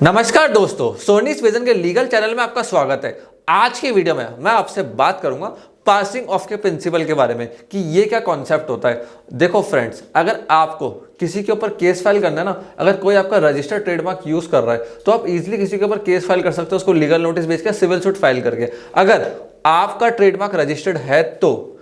नमस्कार दोस्तों, सोनीस विजन के लीगल चैनल में आपका स्वागत है। आज की वीडियो में मैं आपसे बात करूंगा पासिंग ऑफ के प्रिंसिपल के बारे में कि ये क्या कॉन्सेप्ट होता है। देखो फ्रेंड्स, अगर आपको किसी के ऊपर केस फाइल करना है ना, अगर कोई आपका रजिस्टर्ड ट्रेडमार्क यूज कर रहा है तो आप इजीली किसी के ऊपर केस फाइल कर सकते हो, उसको लीगल नोटिस भेज के सिविल सूट फाइल करके। अगर आपका ट्रेडमार्क रजिस्टर्ड है तो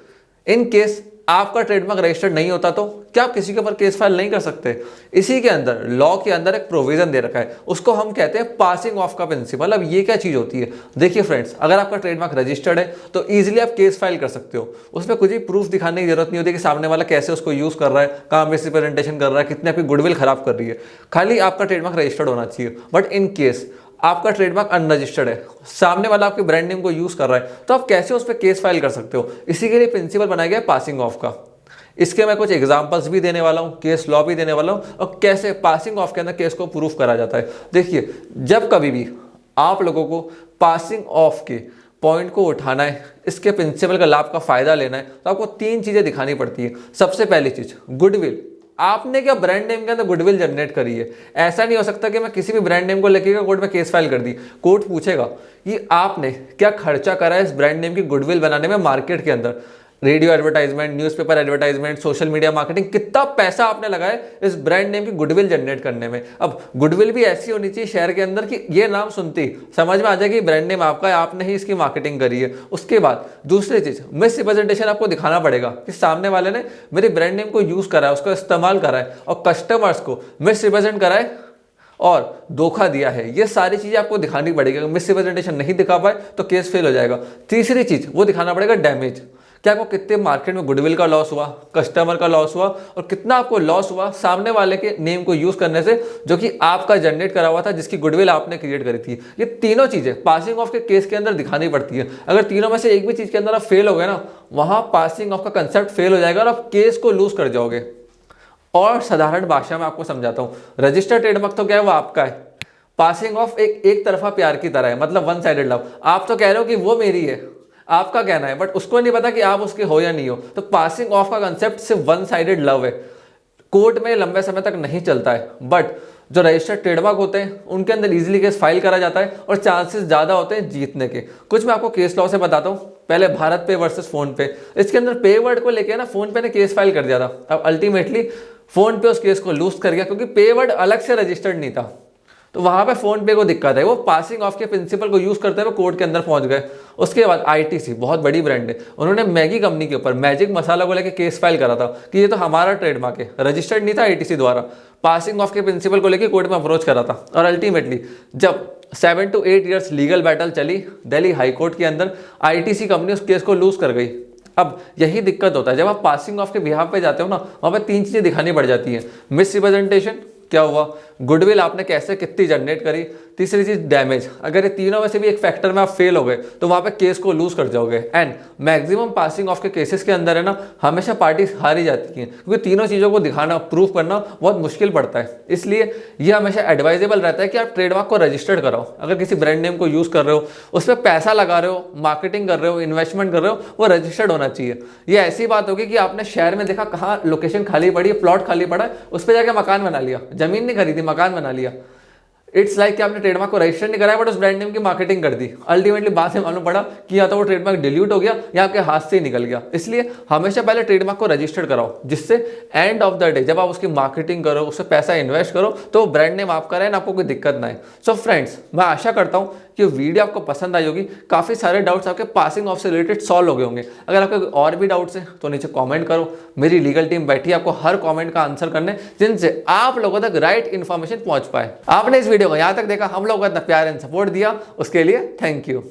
इन केस आपका ट्रेडमार्क रजिस्टर्ड नहीं होता तो क्या आप किसी के ऊपर केस फाइल नहीं कर सकते। इसी के अंदर लॉ के अंदर एक प्रोविजन दे रखा है, उसको हम कहते हैं पासिंग ऑफ का प्रिंसिपल। अब ये क्या चीज होती है, देखिए फ्रेंड्स, अगर आपका ट्रेडमार्क रजिस्टर्ड है तो इजीली आप केस फाइल कर सकते हो। उसमें कुछ भी प्रूफ दिखाने की जरूरत नहीं होती कि सामने वाला कैसे उसको यूज कर रहा है, कहाँ मिसरिप्रेजेंटेशन कर रहा है, कितने आपकी गुडविल खराब कर रही है। खाली आपका ट्रेडमार्क रजिस्टर्ड होना चाहिए। बट इन केस आपका ट्रेडमार्क अनरजिस्टर्ड है, सामने वाला आपके ब्रांड नेम को यूज कर रहा है, तो आप कैसे उस पर केस फाइल कर सकते हो। इसी के लिए प्रिंसिपल बनाया गया पासिंग ऑफ का। इसके मैं कुछ एग्जांपल्स भी देने वाला हूँ, केस लॉ भी देने वाला हूँ और कैसे पासिंग ऑफ के अंदर केस को प्रूफ करा जाता है। देखिए, जब कभी भी आप लोगों को पासिंग ऑफ के पॉइंट को उठाना है, इसके प्रिंसिपल का लाभ का फायदा लेना है, तो आपको तीन चीजें दिखानी पड़ती है। सबसे पहली चीज गुडविल। आपने क्या ब्रांड नेम के अंदर गुडविल जनरेट करी है। ऐसा नहीं हो सकता कि मैं किसी भी ब्रांड नेम को लेकर कोर्ट में केस फाइल कर दी। कोर्ट पूछेगा कि आपने क्या खर्चा करा है इस ब्रांड नेम की गुडविल बनाने में, मार्केट के अंदर radio advertisement, newspaper advertisement, social media marketing, कितना पैसा आपने लगाया इस ब्रांड नेम की गुडविल जनरेट करने में। अब गुडविल भी ऐसी होनी चाहिए शहर के अंदर कि ये नाम सुनते ही समझ में आ जाए कि ब्रांड नेम आपका है, आपने ही इसकी मार्केटिंग करी है। उसके बाद दूसरी चीज मिस रिप्रेजेंटेशन आपको दिखाना पड़ेगा कि सामने वाले ने मेरे ब्रांड नेम को यूज करा है, उसका इस्तेमाल करा है और कस्टमर्स को मिस रिप्रेजेंट करा है और धोखा दिया है। ये सारी चीजें आपको दिखानी पड़ेगी। अगर मिस रिप्रेजेंटेशन नहीं दिखा पाए तो केस फेल हो जाएगा। तीसरी चीज वो दिखाना पड़ेगा डैमेज। क्या आपको कितने मार्केट में गुडविल का लॉस हुआ, कस्टमर का लॉस हुआ और कितना आपको लॉस हुआ सामने वाले के नेम को यूज करने से जो कि आपका जनरेट करा हुआ था, जिसकी गुडविल आपने क्रिएट करी थी। ये तीनों चीजें पासिंग ऑफ के केस के अंदर दिखानी पड़ती है। अगर तीनों में से एक भी चीज के अंदर आप फेल हो गए ना, वहां पासिंग ऑफ का कंसेप्ट फेल हो जाएगा और आप केस को लूज कर जाओगे। और साधारण भाषा में आपको समझाता हूं, रजिस्टर्ड ट्रेडमार्क तो क्या है, वो आपका है। पासिंग ऑफ एक तरफा प्यार की तरह है, मतलब वन साइडेड लव। आप तो कह रहे हो कि वो मेरी है, आपका कहना है, बट उसको नहीं पता कि आप उसके हो या नहीं हो। तो पासिंग ऑफ का कंसेप्ट सिर्फ वन साइडेड लव है। कोर्ट में लंबे समय तक नहीं चलता है, बट जो रजिस्टर्ड ट्रेडमार्क होते हैं उनके अंदर इजीली केस फाइल करा जाता है और चांसेस ज्यादा होते हैं जीतने के। कुछ मैं आपको केस लॉ से बताता हूँ। पहले भारत पे वर्सेस फोन पे, इसके अंदर पे वर्ड को लेके ना फोन पे ने केस फाइल कर दिया था। अब अल्टीमेटली फोन पे उस केस को लूज कर गया क्योंकि पे वर्ड अलग से रजिस्टर्ड नहीं था। तो वहां पे फोन पे को दिक्कत है, वो पासिंग ऑफ के प्रिंसिपल को यूज करते हुए कोर्ट के अंदर पहुंच गए। उसके बाद आईटीसी, बहुत बड़ी ब्रांड है, उन्होंने मैगी कंपनी के ऊपर मैजिक मसाला को लेकर केस फाइल करा था कि ये तो हमारा ट्रेडमार्क है, रजिस्टर्ड नहीं था आईटीसी द्वारा। पासिंग ऑफ के प्रिंसिपल को लेकर कोर्ट में अप्रोच करा था और अल्टीमेटली जब 7 to 8 ईयर्स लीगल बैटल चली दिल्ली हाई कोर्ट के अंदर, आईटीसी कंपनी उस केस को लूज कर गई। अब यही दिक्कत होता है जब आप पासिंग ऑफ के बिहाफ पे जाते हो ना, वहां पे तीन चीजें दिखानी पड़ जाती है। मिस रिप्रेजेंटेशन क्या हुआ, गुडविल आपने कैसे कितनी जनरेट करी, तीसरी चीज डैमेज। अगर ये तीनों में से भी एक फैक्टर में आप फेल हो गए तो वहां पे केस को लूज कर जाओगे। एंड मैक्सिमम पासिंग ऑफ के केसेस के अंदर है ना, हमेशा पार्टी हारी जाती हैं क्योंकि तीनों चीजों को दिखाना, प्रूफ करना बहुत मुश्किल पड़ता है। इसलिए ये हमेशा एडवाइजेबल रहता है कि आप ट्रेडमार्क को रजिस्टर्ड कराओ। अगर किसी ब्रांड नेम को यूज कर रहे हो, उस पर पैसा लगा रहे हो, मार्केटिंग कर रहे हो, इन्वेस्टमेंट कर रहे हो, वो रजिस्टर्ड होना चाहिए। ये ऐसी बात होगी कि आपने शहर में देखा कहाँ लोकेशन खाली पड़ी है, प्लॉट खाली पड़ा है, उस पर जाकर मकान बना लिया, जमीन नहीं खरीदी, मकान बना लिया। इट्स लाइक कि आपने ट्रेडमार्क को रजिस्टर नहीं कराया बट उस ब्रांड नेम की मार्केटिंग कर दी। अल्टीमेटली बाद में मालूम पड़ा कि या तो वो ट्रेडमार्क डिलीट हो गया या आपके हाथ से ही निकल गया। इसलिए हमेशा पहले ट्रेडमार्क को रजिस्टर्ड कराओ, जिससे एंड ऑफ द डे जब आप उसकी मार्केटिंग करो, उससे पैसा इन्वेस्ट करो, तो ब्रांड नेम आपका रहे ना, आपको कोई दिक्कत ना आए। सो फ्रेंड्स, मैं आशा करता हूँ कि वीडियो आपको पसंद आई होगी। काफ़ी सारे डाउट्स आपके पासिंग ऑफ से रिलेटेड सॉल्व हो गए होंगे। अगर आपके और भी डाउट्स हैं तो नीचे कमेंट करो, मेरी लीगल टीम बैठी है आपको हर कमेंट का आंसर करने, जिनसे आप लोगों तक राइट इन्फॉर्मेशन पहुंच पाए। आपने इस वीडियो को यहाँ तक देखा, हम लोगों को इतना प्यार एंड सपोर्ट दिया, उसके लिए थैंक यू।